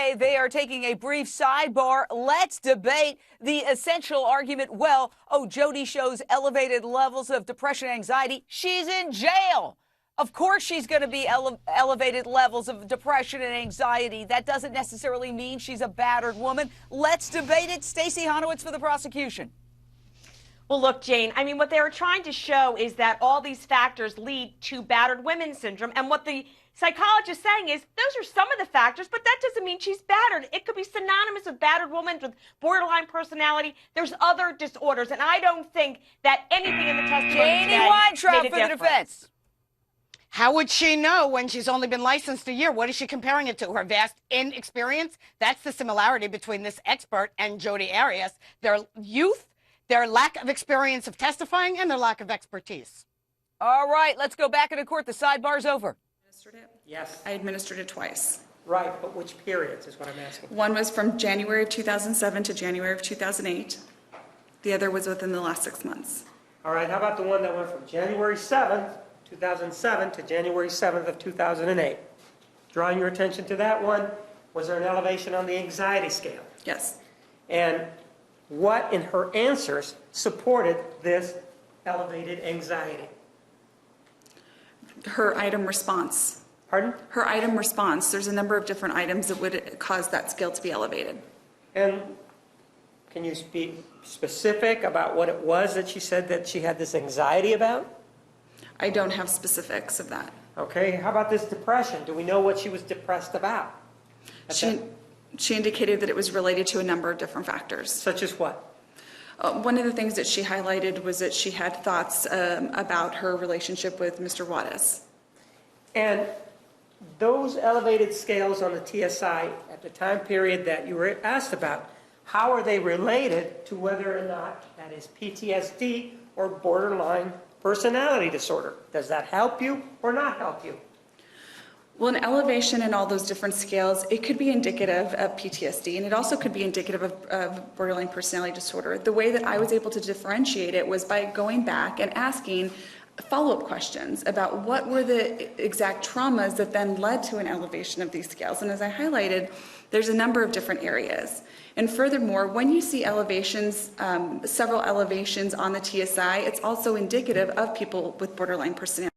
today. They are taking a brief sidebar. Let's debate the essential argument. Well, Jodi shows elevated levels of depression and anxiety. She's in jail. Of course she's going to be elevated levels of depression and anxiety. That doesn't necessarily mean she's a battered woman. Let's debate it. Stacey Honowitz for the prosecution. Well, look, Jane, I mean, what they were trying to show is that all these factors lead to battered women syndrome. And what the psychologist is saying is those are some of the factors, but that doesn't mean she's battered. It could be synonymous with battered women, with borderline personality. There's other disorders. And I don't think that anything in the testimony Janie Weintraub for the defense. How would she know when she's only been licensed a year? What is she comparing it to? Her vast inexperience? That's the similarity between this expert and Jodi Arias. Their youth, their lack of experience of testifying, and their lack of expertise. All right, let's go back into court. The sidebar's over. Administered it? Yes. I administered it twice. Right, but which periods is what I'm asking. One was from January of 2007 to January of 2008. The other was within the last 6 months. All right, how about the one that went from January 7th, 2007 to January 7th of 2008? Drawing your attention to that one, was there an elevation on the anxiety scale? Yes. And what in her answers supported this elevated anxiety? Her item response. Pardon? Her item response. There's a number of different items that would cause that scale to be elevated. And can you be specific about what it was that she said that she had this anxiety about? I don't have specifics of that. Okay, how about this depression? Do we know what she was depressed about? She indicated that it was related to a number of different factors. Such as what? One of the things that she highlighted was that she had thoughts about her relationship with Mr. Juarez. And those elevated scales on the TSI at the time period that you were asked about, how are they related to whether or not that is PTSD or borderline personality disorder? Does that help you or not help you? Well, an elevation in all those different scales, it could be indicative of PTSD, and it also could be indicative of borderline personality disorder. The way that I was able to differentiate it was by going back and asking follow-up questions about what were the exact traumas that then led to an elevation of these scales. And as I highlighted, there's a number of different areas. And furthermore, when you see elevations, several elevations on the TSI, it's also indicative of people with borderline personality.